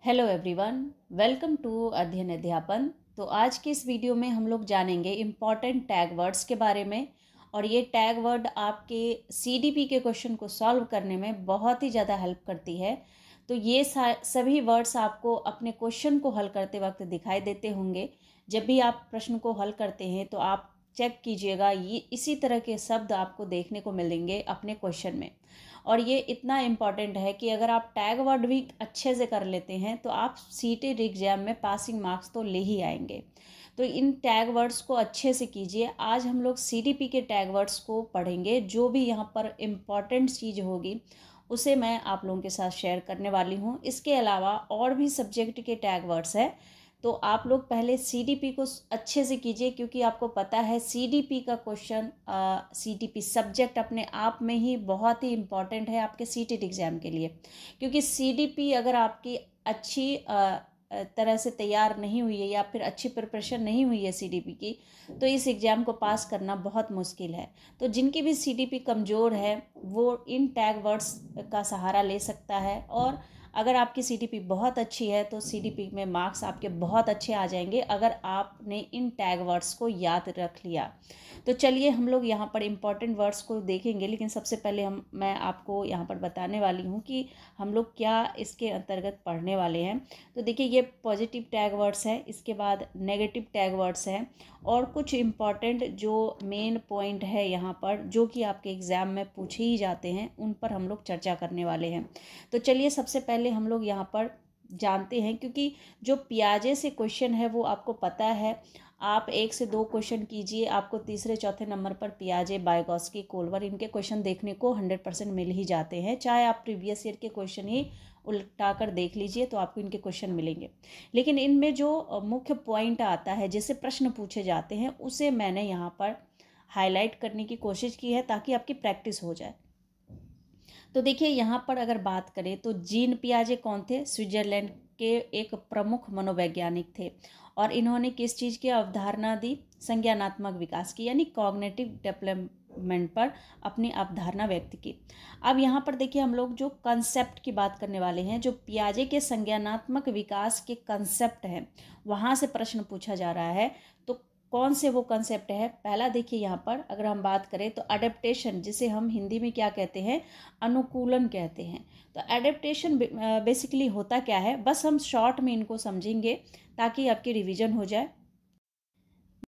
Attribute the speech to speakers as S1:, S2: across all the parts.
S1: Hello everyone, welcome to अध्ययन अध्यापन। तो आज के इस वीडियो में हम लोग जानेंगे इम्पॉर्टेंट टैग वर्ड्स के बारे में। और ये टैग वर्ड आपके सीडीपी के क्वेश्चन को सॉल्व करने में बहुत ही ज़्यादा हेल्प करती है। तो ये सभी वर्ड्स आपको अपने क्वेश्चन को हल करते वक्त दिखाई देते होंगे। जब भी आप प्रश्न को हल करते हैं तो आप चेक कीजिएगा, ये इसी तरह के शब्द आपको देखने को मिलेंगे अपने क्वेश्चन में। और ये इतना इम्पॉर्टेंट है कि अगर आप टैग वर्ड भी अच्छे से कर लेते हैं तो आप सीटेट एग्जाम में पासिंग मार्क्स तो ले ही आएंगे। तो इन टैग वर्ड्स को अच्छे से कीजिए। आज हम लोग सीडीपी के टैग वर्ड्स को पढ़ेंगे। जो भी यहाँ पर इम्पॉर्टेंट चीज़ होगी उसे मैं आप लोगों के साथ शेयर करने वाली हूँ। इसके अलावा और भी सब्जेक्ट के टैग वर्ड्स हैं, तो आप लोग पहले सीडीपी को अच्छे से कीजिए, क्योंकि आपको पता है सीडीपी का क्वेश्चन, सीडीपी सब्जेक्ट अपने आप में ही बहुत ही इम्पॉर्टेंट है आपके सीटेट एग्ज़ाम के लिए। क्योंकि सीडीपी अगर आपकी अच्छी तरह से तैयार नहीं हुई है या फिर अच्छी प्रिपरेशन नहीं हुई है सीडीपी की, तो इस एग्ज़ाम को पास करना बहुत मुश्किल है। तो जिनकी भी सीडीपी कमज़ोर है वो इन टैग वर्ड्स का सहारा ले सकता है। और अगर आपकी सीडीपी बहुत अच्छी है तो सीडीपी में मार्क्स आपके बहुत अच्छे आ जाएंगे अगर आपने इन टैग वर्ड्स को याद रख लिया। तो चलिए हम लोग यहाँ पर इम्पॉर्टेंट वर्ड्स को देखेंगे, लेकिन सबसे पहले मैं आपको यहाँ पर बताने वाली हूँ कि हम लोग क्या इसके अंतर्गत पढ़ने वाले हैं। तो देखिए, ये पॉजिटिव टैग वर्ड्स है, इसके बाद नेगेटिव टैग वर्ड्स हैं, और कुछ इम्पॉर्टेंट जो मेन पॉइंट है यहाँ पर जो कि आपके एग्ज़ाम में पूछे ही जाते हैं, उन पर हम लोग चर्चा करने वाले हैं। तो चलिए सबसे पहले हम लोग यहाँ पर जानते हैं, क्योंकि जो पियाजे से क्वेश्चन है वो आपको पता है। आप 1 से 2 क्वेश्चन कीजिए, आपको तीसरे चौथे नंबर पर पियाजे, वाइगोत्स्की, कोल्बर इनके क्वेश्चन देखने को 100% मिल ही जाते हैं। चाहे आप प्रीवियस ईयर के क्वेश्चन ही उल्टा कर देख लीजिए तो आपको इनके क्वेश्चन मिलेंगे। लेकिन इनमें जो मुख्य पॉइंट आता है, जिससे प्रश्न पूछे जाते हैं, उसे मैंने यहाँ पर हाईलाइट करने की कोशिश की है ताकि आपकी प्रैक्टिस हो जाए। तो देखिए, यहाँ पर अगर बात करें तो जीन पियाजे कौन थे? स्विट्जरलैंड के एक प्रमुख मनोवैज्ञानिक थे। और इन्होंने किस चीज़ की अवधारणा दी? संज्ञानात्मक विकास की, यानी कॉग्निटिव डेवलपमेंट पर अपनी अवधारणा व्यक्त की। अब यहाँ पर देखिए, हम लोग जो कंसेप्ट की बात करने वाले हैं, जो पियाजे के संज्ञानात्मक विकास के कंसेप्ट हैं, वहाँ से प्रश्न पूछा जा रहा है। तो कौन से वो कंसेप्ट है? पहला देखिए, यहाँ पर अगर हम बात करें तो अडेप्टेशन, जिसे हम हिंदी में क्या कहते हैं? अनुकूलन कहते हैं। तो अडेप्टेशन बेसिकली होता क्या है, बस हम शॉर्ट में इनको समझेंगे ताकि आपकी रिवीजन हो जाए।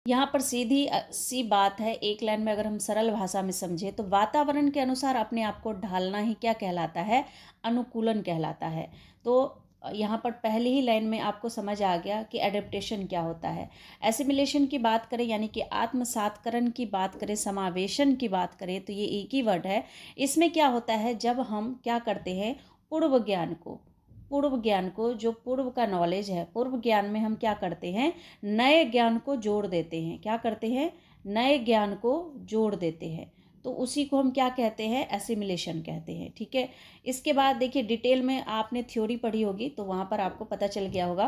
S1: यहाँ पर सीधी सी बात है, एक लाइन में अगर हम सरल भाषा में समझे तो वातावरण के अनुसार अपने आप को ढालना ही क्या कहलाता है? अनुकूलन कहलाता है। तो यहाँ पर पहली ही लाइन में आपको समझ आ गया कि एडेप्टेशन क्या होता है। एसिमिलेशन की बात करें, यानी कि आत्मसातकरण की बात करें, समावेशन की बात करें, तो ये एक ही वर्ड है। इसमें क्या होता है, जब हम क्या करते हैं, पूर्व ज्ञान को जो पूर्व का नॉलेज है, पूर्व ज्ञान में हम क्या करते हैं? नए ज्ञान को जोड़ देते हैं। क्या करते हैं? नए ज्ञान को जोड़ देते हैं। तो उसी को हम क्या कहते हैं? एसिमिलेशन कहते हैं। ठीक है। इसके बाद देखिए, डिटेल में आपने थ्योरी पढ़ी होगी तो वहाँ पर आपको पता चल गया होगा।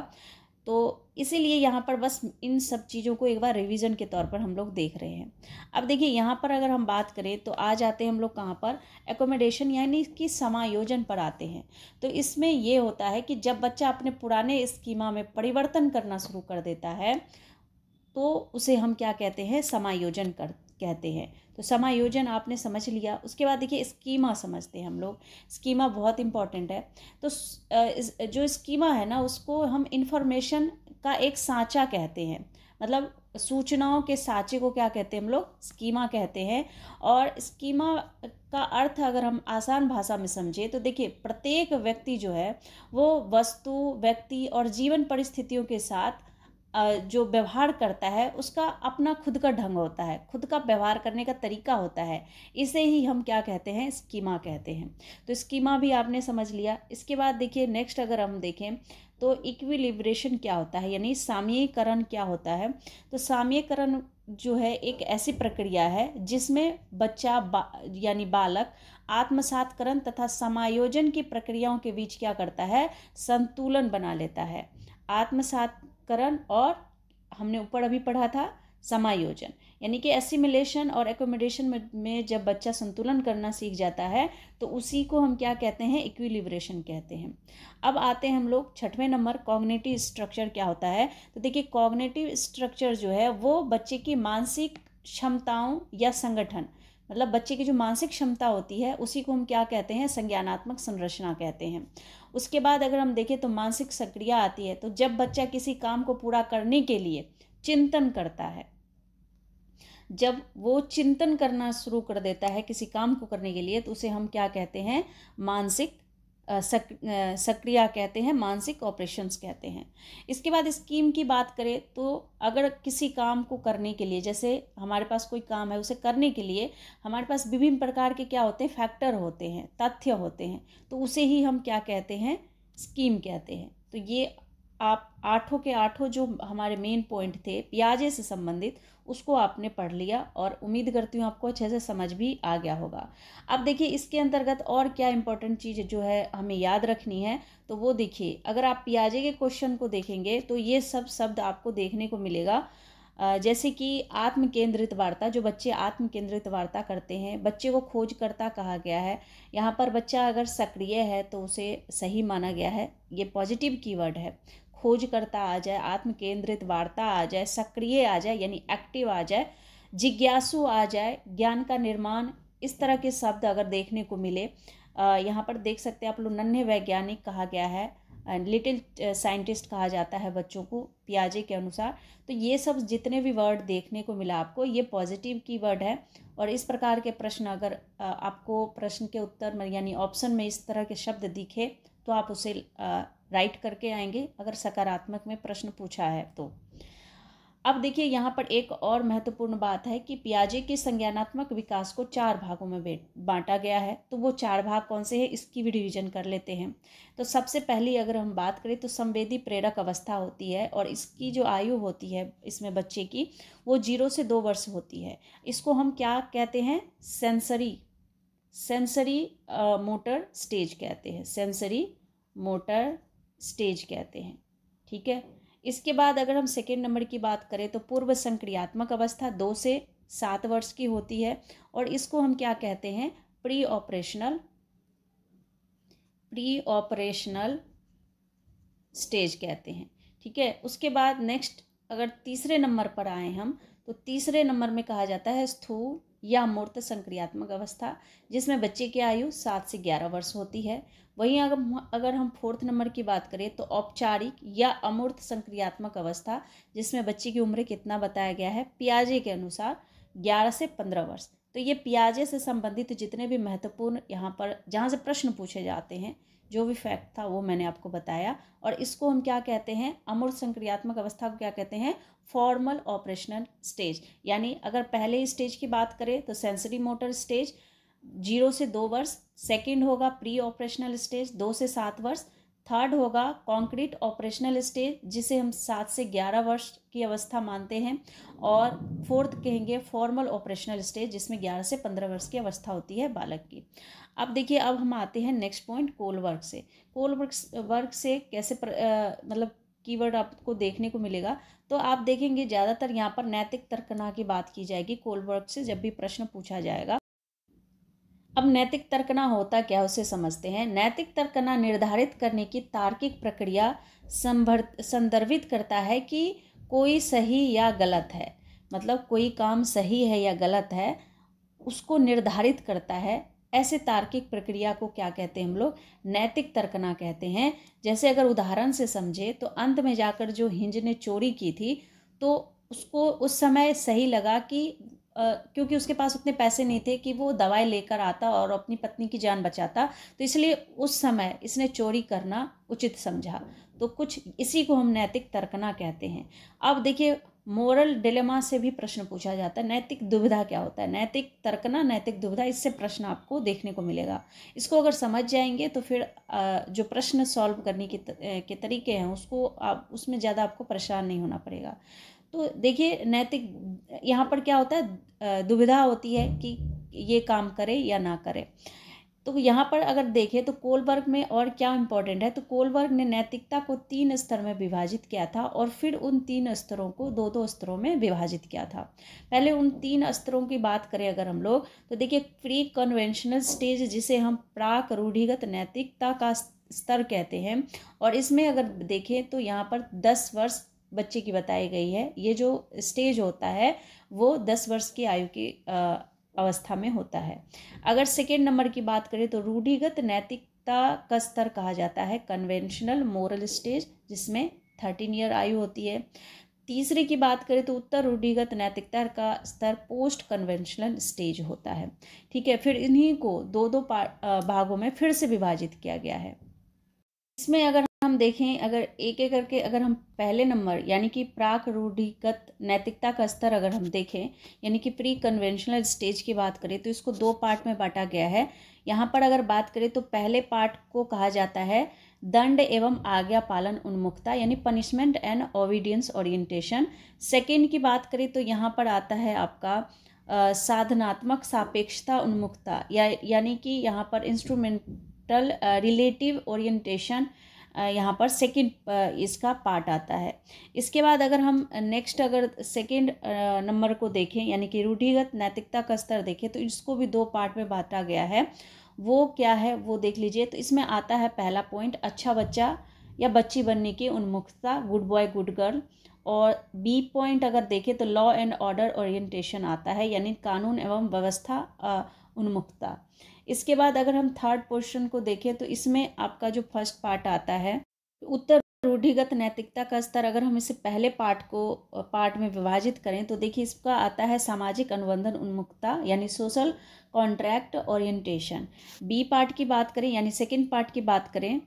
S1: तो इसीलिए यहाँ पर बस इन सब चीज़ों को एक बार रिवीजन के तौर पर हम लोग देख रहे हैं। अब देखिए, यहाँ पर अगर हम बात करें तो आ जाते हैं हम लोग कहाँ पर? एकोमोडेशन, यानी कि समायोजन पर आते हैं। तो इसमें ये होता है कि जब बच्चा अपने पुराने स्कीमा में परिवर्तन करना शुरू कर देता है तो उसे हम क्या कहते हैं? समायोजन कहते हैं। तो समायोजन आपने समझ लिया। उसके बाद देखिए, स्कीमा समझते हैं हम लोग। स्कीमा बहुत इंपॉर्टेंट है। तो जो स्कीमा है ना, उसको हम इंफॉर्मेशन का एक सांचा कहते हैं। मतलब सूचनाओं के सांचे को क्या कहते हैं हम लोग? स्कीमा कहते हैं। और स्कीमा का अर्थ अगर हम आसान भाषा में समझे तो देखिए, प्रत्येक व्यक्ति जो है वो वस्तु, व्यक्ति और जीवन परिस्थितियों के साथ जो व्यवहार करता है उसका अपना खुद का ढंग होता है, खुद का व्यवहार करने का तरीका होता है। इसे ही हम क्या कहते हैं? स्कीमा कहते हैं। तो स्कीमा भी आपने समझ लिया। इसके बाद देखिए, नेक्स्ट अगर हम देखें तो इक्विलिब्रेशन क्या होता है, यानी साम्यीकरण क्या होता है? तो साम्यीकरण जो है एक ऐसी प्रक्रिया है जिसमें बच्चा यानी बालक आत्मसातकरण तथा समायोजन की प्रक्रियाओं के बीच क्या करता है? संतुलन बना लेता है। आत्मसातकरण और हमने ऊपर अभी पढ़ा था समायोजन, यानी कि एसिमिलेशन और एकोमोडेशन में जब बच्चा संतुलन करना सीख जाता है तो उसी को हम क्या कहते हैं, इक्विलिब्रेशन कहते हैं। अब आते हैं हम लोग छठवें नंबर, कॉग्निटिव स्ट्रक्चर क्या होता है। तो देखिए कॉग्निटिव स्ट्रक्चर जो है वो बच्चे की मानसिक क्षमताओं या संगठन, मतलब बच्चे की जो मानसिक क्षमता होती है उसी को हम क्या कहते हैं, संज्ञानात्मक संरचना कहते हैं। उसके बाद अगर हम देखें तो मानसिक सक्रिया आती है। तो जब बच्चा किसी काम को पूरा करने के लिए चिंतन करता है, जब वो चिंतन करना शुरू कर देता है किसी काम को करने के लिए, तो उसे हम क्या कहते हैं, मानसिक सक्रिया कहते हैं, मानसिक ऑपरेशंस कहते हैं। इसके बाद स्कीम की बात करें तो अगर किसी काम को करने के लिए, जैसे हमारे पास कोई काम है उसे करने के लिए हमारे पास विभिन्न प्रकार के क्या होते हैं, फैक्टर होते हैं, तथ्य होते हैं, तो उसे ही हम क्या कहते हैं, स्कीम कहते हैं। तो ये आप आठों के आठों जो हमारे मेन पॉइंट थे पियाजे से संबंधित, उसको आपने पढ़ लिया और उम्मीद करती हूँ आपको अच्छे से समझ भी आ गया होगा। अब देखिए इसके अंतर्गत और क्या इंपॉर्टेंट चीज़ जो है हमें याद रखनी है, तो वो देखिए अगर आप पियाजे के क्वेश्चन को देखेंगे तो ये सब शब्द आपको देखने को मिलेगा। जैसे कि आत्म केंद्रित वार्ता, जो बच्चे आत्म केंद्रित वार्ता करते हैं, बच्चे को खोजकर्ता कहा गया है। यहाँ पर बच्चा अगर सक्रिय है तो उसे सही माना गया है, ये पॉजिटिव कीवर्ड है। खोजकर्ता आ जाए, आत्म केंद्रित वार्ता आ जाए, सक्रिय आ जाए यानी एक्टिव आ जाए, जिज्ञासु आ जाए, ज्ञान का निर्माण, इस तरह के शब्द अगर देखने को मिले, यहाँ पर देख सकते हैं आप लोग, नन्हे वैज्ञानिक कहा गया है, लिटिल साइंटिस्ट कहा जाता है बच्चों को पियाजे के अनुसार। तो ये सब जितने भी वर्ड देखने को मिला आपको, ये पॉजिटिव की वर्ड है। और इस प्रकार के प्रश्न अगर आपको प्रश्न के उत्तर में यानी ऑप्शन में इस तरह के शब्द दिखे तो आप उसे राइट करके आएंगे अगर सकारात्मक में प्रश्न पूछा है तो। अब देखिए यहाँ पर एक और महत्वपूर्ण बात है कि पियाजे के संज्ञानात्मक विकास को 4 भागों में बांटा गया है। तो वो 4 भाग कौन से हैं, इसकी भी रिवीजन कर लेते हैं। तो सबसे पहली अगर हम बात करें तो संवेदी प्रेरक अवस्था होती है और इसकी जो आयु होती है इसमें बच्चे की, वो 0 से 2 वर्ष होती है। इसको हम क्या कहते हैं, सेंसरी मोटर स्टेज कहते हैं, सेंसरी मोटर स्टेज कहते हैं, ठीक है। इसके बाद अगर हम सेकेंड नंबर की बात करें तो पूर्व संक्रियात्मक अवस्था 2 से 7 वर्ष की होती है और इसको हम क्या कहते हैं, प्री ऑपरेशनल स्टेज कहते हैं, ठीक है। उसके बाद नेक्स्ट अगर तीसरे नंबर पर आए हम, तो तीसरे नंबर में कहा जाता है स्थूल या अमूर्त संक्रियात्मक अवस्था, जिसमें बच्चे की आयु 7 से 11 वर्ष होती है। वहीं अगर हम फोर्थ नंबर की बात करें तो औपचारिक या अमूर्त संक्रियात्मक अवस्था, जिसमें बच्चे की उम्र कितना बताया गया है पियाजे के अनुसार 11 से 15 वर्ष। तो ये पियाजे से संबंधित जितने भी महत्वपूर्ण यहाँ पर जहाँ से प्रश्न पूछे जाते हैं, जो भी फैक्ट था वो मैंने आपको बताया। और इसको हम क्या कहते हैं, अमूर्त संक्रियात्मक अवस्था को क्या कहते हैं, फॉर्मल ऑपरेशनल स्टेज। यानी अगर पहले स्टेज की बात करें तो सेंसरी मोटर स्टेज 0 से 2 वर्ष, सेकंड होगा प्री ऑपरेशनल स्टेज 2 से 7 वर्ष, थर्ड होगा कॉन्क्रीट ऑपरेशनल स्टेज जिसे हम 7 से 11 वर्ष की अवस्था मानते हैं, और फोर्थ कहेंगे फॉर्मल ऑपरेशनल स्टेज जिसमें 11 से 15 वर्ष की अवस्था होती है बालक की। अब देखिए अब हम आते हैं नेक्स्ट पॉइंट कोल वर्क से। कोल वर्क से कैसे मतलब कीवर्ड आपको देखने को मिलेगा, तो आप देखेंगे ज़्यादातर यहाँ पर नैतिक तर्कना की बात की जाएगी कोल वर्क से जब भी प्रश्न पूछा जाएगा। अब नैतिक तर्कना होता क्या है उसे समझते हैं। नैतिक तर्कना निर्धारित करने की तार्किक प्रक्रिया संदर्भित करता है कि कोई सही या गलत है, मतलब कोई काम सही है या गलत है उसको निर्धारित करता है। ऐसे तार्किक प्रक्रिया को क्या कहते हैं हम लोग, नैतिक तर्कना कहते हैं। जैसे अगर उदाहरण से समझे तो अंत में जाकर जो हिंज ने चोरी की थी तो उसको उस समय सही लगा कि क्योंकि उसके पास उतने पैसे नहीं थे कि वो दवाई लेकर आता और अपनी पत्नी की जान बचाता, तो इसलिए उस समय इसने चोरी करना उचित समझा। तो कुछ इसी को हम नैतिक तर्कना कहते हैं। अब देखिए मोरल डिलेमा से भी प्रश्न पूछा जाता है, नैतिक दुविधा क्या होता है, नैतिक तर्कना नैतिक दुविधा, इससे प्रश्न आपको देखने को मिलेगा। इसको अगर समझ जाएंगे तो फिर जो प्रश्न सॉल्व करने के तरीके हैं उसको उसमें ज़्यादा आपको परेशान नहीं होना पड़ेगा। तो देखिए नैतिक यहाँ पर क्या होता है, दुविधा होती है कि ये काम करे या ना करे। तो यहाँ पर अगर देखें तो कोलबर्ग में और क्या इम्पोर्टेंट है, तो कोलबर्ग ने नैतिकता को 3 स्तर में विभाजित किया था और फिर उन 3 स्तरों को 2-2 स्तरों में विभाजित किया था। पहले उन 3 स्तरों की बात करें अगर हम लोग, तो देखिए प्री कन्वेंशनल स्टेज, जिसे हम प्राक रूढ़िगत नैतिकता का स्तर कहते हैं, और इसमें अगर देखें तो यहाँ पर 10 वर्ष बच्चे की बताई गई है। ये जो स्टेज होता है वो 10 वर्ष की आयु की अवस्था में होता है। अगर सेकेंड नंबर की बात करें तो रूढ़िगत नैतिकता का स्तर कहा जाता है कन्वेंशनल मोरल स्टेज, जिसमें 13 ईयर आयु होती है। तीसरे की बात करें तो उत्तर रूढ़िगत नैतिकता का स्तर पोस्ट कन्वेंशनल स्टेज होता है। ठीक है, फिर इन्हीं को 2-2 भागों में फिर से विभाजित किया गया है। इसमें अगर हम देखें, अगर एक एक करके अगर हम पहले नंबर यानी कि प्राक रूढ़िगत नैतिकता का स्तर अगर हम देखें, यानी कि प्री कन्वेंशनल स्टेज की बात करें, तो इसको 2 पार्ट में बांटा गया है। यहाँ पर अगर बात करें तो पहले पार्ट को कहा जाता है दंड एवं आज्ञा पालन उन्मुखता, यानी punishment and obedience orientation. Second की बात करें तो यहाँ पर आता है आपका साधनात्मक सापेक्षता उन्मुखता, यानी कि यहाँ पर इंस्ट्रूमेंटल रिलेटिव ओरिएंटेशन, यहाँ पर सेकंड इसका पार्ट आता है। इसके बाद अगर हम नेक्स्ट अगर सेकंड नंबर को देखें, यानी कि रूढ़िगत नैतिकता का स्तर देखें, तो इसको भी 2 पार्ट में बांटा गया है। वो क्या है वो देख लीजिए। तो इसमें आता है पहला पॉइंट अच्छा बच्चा या बच्ची बनने की उन्मुखता, गुड बॉय गुड गर्ल। और बी पॉइंट अगर देखें तो लॉ एंड ऑर्डर ओरिएंटेशन आता है, यानी कानून एवं व्यवस्था उन्मुखता। इसके बाद अगर हम थर्ड पोर्शन को देखें तो इसमें आपका जो फर्स्ट पार्ट आता है उत्तर रूढ़िगत नैतिकता का स्तर, अगर हम इसे पहले पार्ट में विभाजित करें तो देखिए इसका आता है सामाजिक अनुबंधन उन्मुखता, यानी social contract orientation. B part की बात करें यानी सेकंड पार्ट की बात करें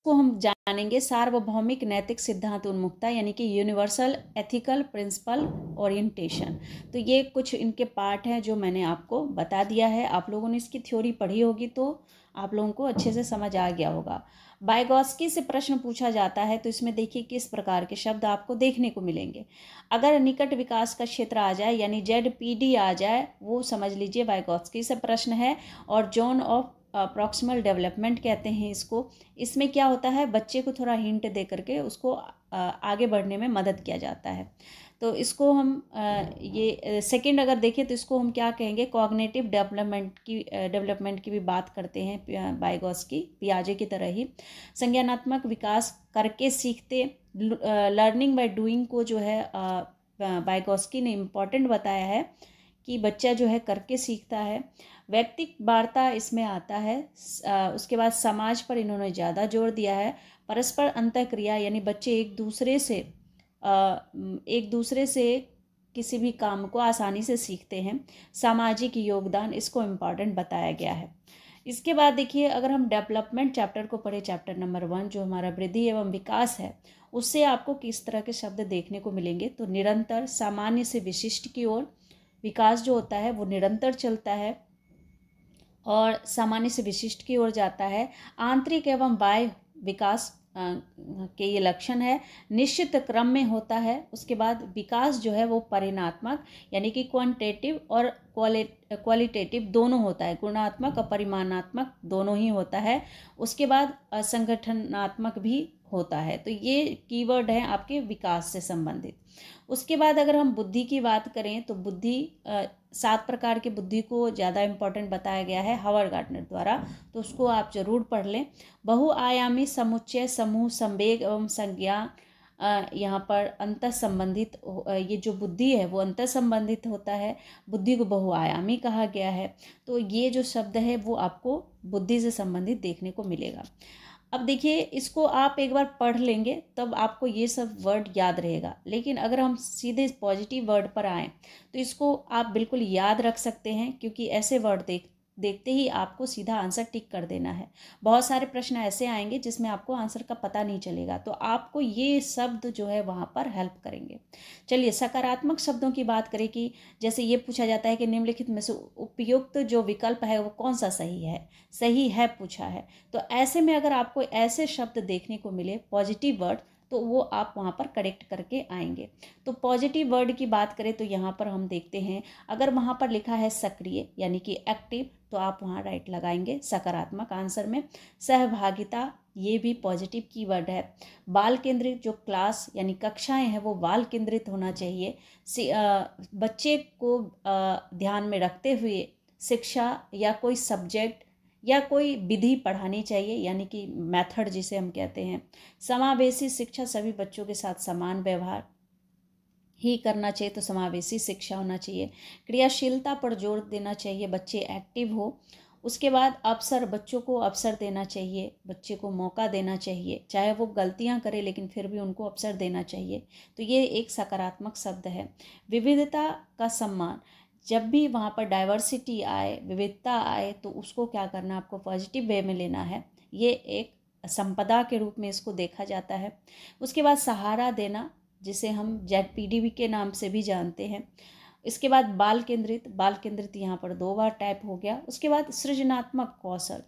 S1: को हम जानेंगे सार्वभौमिक नैतिक सिद्धांत उन्मुखता, यानी कि यूनिवर्सल एथिकल प्रिंसिपल ओरिएंटेशन। तो ये कुछ इनके पार्ट हैं जो मैंने आपको बता दिया है। आप लोगों ने इसकी थ्योरी पढ़ी होगी तो आप लोगों को अच्छे से समझ आ गया होगा। वाइगोत्स्की से प्रश्न पूछा जाता है तो इसमें देखिए किस प्रकार के शब्द आपको देखने को मिलेंगे। अगर निकट विकास का क्षेत्र आ जाए यानी ZPD आ जाए, वो समझ लीजिए वाइगोत्स्की से प्रश्न है। और जोन ऑफ प्रॉक्सिमल डेवलपमेंट कहते हैं इसको। इसमें क्या होता है, बच्चे को थोड़ा हिंट दे करके उसको आगे बढ़ने में मदद किया जाता है। तो इसको हम ये सेकंड अगर देखें तो इसको हम क्या कहेंगे, कॉग्निटिव डेवलपमेंट की भी बात करते हैं वाइगोत्स्की, पियाजे की तरह ही। संज्ञानात्मक विकास करके सीखते, लर्निंग बाय डूइंग को जो है वाइगोत्स्की ने इम्पॉर्टेंट बताया है कि बच्चा जो है करके सीखता है। व्यक्तिक वार्ता इसमें आता है। उसके बाद समाज पर इन्होंने ज़्यादा जोर दिया है। परस्पर अंतःक्रिया, यानी बच्चे एक दूसरे से किसी भी काम को आसानी से सीखते हैं। सामाजिक योगदान, इसको इम्पॉर्टेंट बताया गया है। इसके बाद देखिए अगर हम डेवलपमेंट चैप्टर को पढ़े, चैप्टर नंबर 1 जो हमारा वृद्धि एवं विकास है, उससे आपको किस तरह के शब्द देखने को मिलेंगे। तो निरंतर, सामान्य से विशिष्ट की ओर, विकास जो होता है वो निरंतर चलता है और सामान्य से विशिष्ट की ओर जाता है। आंतरिक एवं बाह्य विकास के ये लक्षण है, निश्चित क्रम में होता है। उसके बाद विकास जो है वो परिमाणात्मक यानी कि क्वांटिटेटिव और क्वालिटेटिव दोनों होता है, गुणात्मक और परिमाणात्मक दोनों ही होता है। उसके बाद संगठनात्मक भी होता है। तो ये कीवर्ड हैं आपके विकास से संबंधित। उसके बाद अगर हम बुद्धि की बात करें तो बुद्धि 7 प्रकार की बुद्धि को ज़्यादा इम्पोर्टेंट बताया गया है हावर्ड गार्डनर द्वारा, तो उसको आप जरूर पढ़ लें। बहुआयामी समुच्चय, समूह, संवेग एवं संज्ञा, यहाँ पर अंतर संबंधित, ये जो बुद्धि है वो अंतर संबंधित होता है। बुद्धि को बहुआयामी कहा गया है। तो ये जो शब्द है वो आपको बुद्धि से संबंधित देखने को मिलेगा। अब देखिए इसको आप एक बार पढ़ लेंगे तब आपको ये सब वर्ड याद रहेगा। लेकिन अगर हम सीधे पॉजिटिव वर्ड पर आएँ तो इसको आप बिल्कुल याद रख सकते हैं, क्योंकि ऐसे वर्ड देखते ही आपको सीधा आंसर टिक कर देना है। बहुत सारे प्रश्न ऐसे आएंगे जिसमें आपको आंसर का पता नहीं चलेगा, तो आपको ये शब्द जो है वहाँ पर हेल्प करेंगे। चलिए सकारात्मक शब्दों की बात करें कि जैसे ये पूछा जाता है कि निम्नलिखित में से उपयुक्त जो विकल्प है वो कौन सा सही है पूछा है। तो ऐसे में अगर आपको ऐसे शब्द देखने को मिले पॉजिटिव वर्ड, तो वो आप वहाँ पर करेक्ट करके आएंगे। तो पॉजिटिव वर्ड की बात करें तो यहाँ पर हम देखते हैं, अगर वहाँ पर लिखा है सक्रिय यानी कि एक्टिव, तो आप वहाँ राइट लगाएंगे सकारात्मक आंसर में। सहभागिता, ये भी पॉजिटिव कीवर्ड है। बाल केंद्रित, जो क्लास यानी कक्षाएं हैं वो बाल केंद्रित होना चाहिए। बच्चे को ध्यान में रखते हुए शिक्षा या कोई सब्जेक्ट या कोई विधि पढ़ानी चाहिए, यानी कि मेथड जिसे हम कहते हैं। समावेशी शिक्षा, सभी बच्चों के साथ समान व्यवहार ही करना चाहिए, तो समावेशी शिक्षा होना चाहिए। क्रियाशीलता पर जोर देना चाहिए, बच्चे एक्टिव हो। उसके बाद अवसर, बच्चों को अवसर देना चाहिए, बच्चे को मौका देना चाहिए, चाहे वो गलतियां करे लेकिन फिर भी उनको अवसर देना चाहिए, तो ये एक सकारात्मक शब्द है। विविधता का सम्मान, जब भी वहाँ पर डाइवर्सिटी आए, विविधता आए, तो उसको क्या करना, आपको पॉजिटिव वे में लेना है। ये एक संपदा के रूप में इसको देखा जाता है। उसके बाद सहारा देना, जिसे हम ZPDB के नाम से भी जानते हैं। इसके बाद बाल केंद्रित, बाल केंद्रित यहाँ पर 2 बार टाइप हो गया। उसके बाद सृजनात्मक कौशल,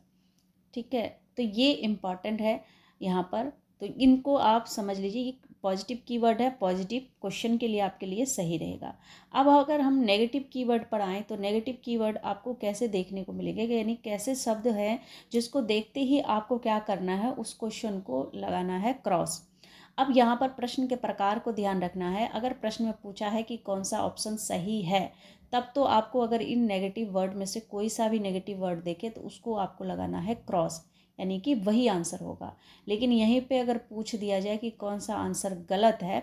S1: ठीक है, तो ये इम्पॉर्टेंट है यहाँ पर, तो इनको आप समझ लीजिए। ये पॉजिटिव कीवर्ड है, पॉजिटिव क्वेश्चन के लिए आपके लिए सही रहेगा। अब अगर हम नेगेटिव कीवर्ड पर आएँ, तो नेगेटिव कीवर्ड आपको कैसे देखने को मिलेगा, यानी कैसे शब्द हैं जिसको देखते ही आपको क्या करना है, उस क्वेश्चन को लगाना है क्रॉस। अब यहाँ पर प्रश्न के प्रकार को ध्यान रखना है। अगर प्रश्न में पूछा है कि कौन सा ऑप्शन सही है, तब तो आपको अगर इन नेगेटिव वर्ड में से कोई सा भी नेगेटिव वर्ड देखे तो उसको आपको लगाना है क्रॉस, यानी कि वही आंसर होगा। लेकिन यहीं पे अगर पूछ दिया जाए कि कौन सा आंसर गलत है,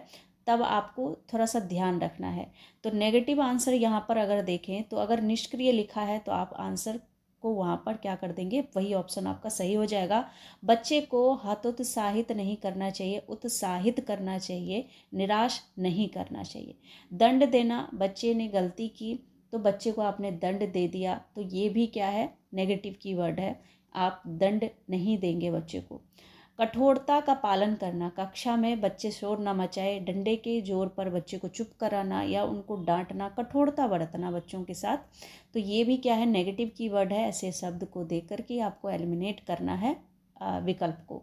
S1: तब आपको थोड़ा सा ध्यान रखना है। तो नेगेटिव आंसर यहाँ पर अगर देखें, तो अगर निष्क्रिय लिखा है तो आप आंसर को वहाँ पर क्या कर देंगे, वही ऑप्शन आपका सही हो जाएगा। बच्चे को हतोत्साहित नहीं करना चाहिए, उत्साहित करना चाहिए, निराश नहीं करना चाहिए। दंड देना, बच्चे ने गलती की तो बच्चे को आपने दंड दे दिया, तो ये भी क्या है, नेगेटिव कीवर्ड है, आप दंड नहीं देंगे बच्चे को। कठोरता का पालन करना, कक्षा में बच्चे शोर न मचाए, डंडे के जोर पर बच्चे को चुप कराना या उनको डांटना, कठोरता बरतना बच्चों के साथ, तो ये भी क्या है, नेगेटिव कीवर्ड है। ऐसे शब्द को देख कर के आपको एलिमिनेट करना है विकल्प को।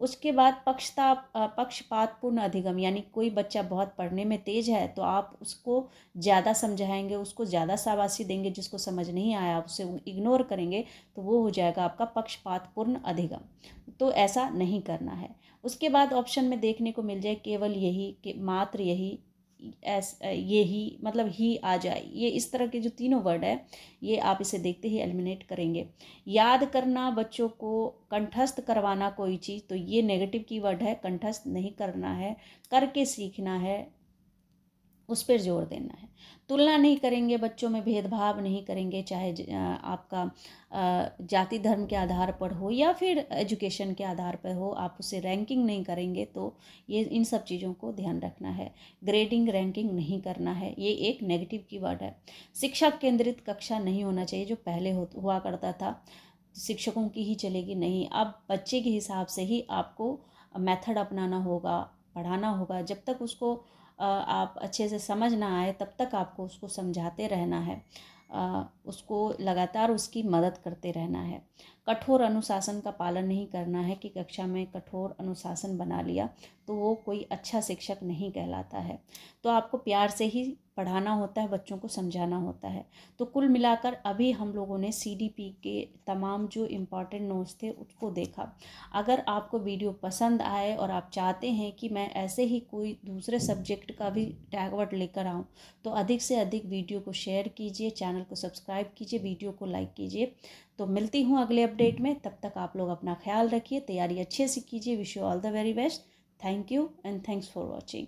S1: उसके बाद पक्षपातपूर्ण अधिगम, यानी कोई बच्चा बहुत पढ़ने में तेज है तो आप उसको ज़्यादा समझाएंगे, उसको ज़्यादा शाबाशी देंगे, जिसको समझ नहीं आया उसे इग्नोर करेंगे, तो वो हो जाएगा आपका पक्षपातपूर्ण अधिगम। तो ऐसा नहीं करना है। उसके बाद ऑप्शन में देखने को मिल जाए केवल यही, मात्र यही, यही मतलब ही आ जाए, ये इस तरह के जो तीनों वर्ड है, ये आप इसे देखते ही एलिमिनेट करेंगे। याद करना, बच्चों को कंठस्थ करवाना कोई चीज़, तो ये नेगेटिव कीवर्ड है, कंठस्थ नहीं करना है, करके सीखना है, उस पर जोर देना है। तुलना नहीं करेंगे, बच्चों में भेदभाव नहीं करेंगे, चाहे आपका जाति धर्म के आधार पर हो या फिर एजुकेशन के आधार पर हो, आप उसे रैंकिंग नहीं करेंगे, तो ये इन सब चीज़ों को ध्यान रखना है। ग्रेडिंग, रैंकिंग नहीं करना है, ये एक नेगेटिव कीवर्ड है। शिक्षक केंद्रित कक्षा नहीं होना चाहिए, जो पहले हुआ करता था, शिक्षकों की ही चलेगी, नहीं, अब बच्चे के हिसाब से ही आपको मेथड अपनाना होगा, पढ़ाना होगा। जब तक उसको आप अच्छे से समझ ना आए तब तक आपको उसको समझाते रहना है, उसको लगातार उसकी मदद करते रहना है। कठोर अनुशासन का पालन नहीं करना है, कि कक्षा में कठोर अनुशासन बना लिया तो वो कोई अच्छा शिक्षक नहीं कहलाता है। तो आपको प्यार से ही पढ़ाना होता है, बच्चों को समझाना होता है। तो कुल मिलाकर अभी हम लोगों ने CDP के तमाम जो इम्पॉर्टेंट नोट्स थे उसको देखा। अगर आपको वीडियो पसंद आए और आप चाहते हैं कि मैं ऐसे ही कोई दूसरे सब्जेक्ट का भी टैग वर्ड लेकर आऊँ, तो अधिक से अधिक वीडियो को शेयर कीजिए, चैनल को सब्सक्राइब कीजिए, वीडियो को लाइक कीजिए। तो मिलती हूँ अगले अपडेट में, तब तक आप लोग अपना ख्याल रखिए, तैयारी अच्छे से कीजिए। Wish you all the very best. Thank you and thanks for watching.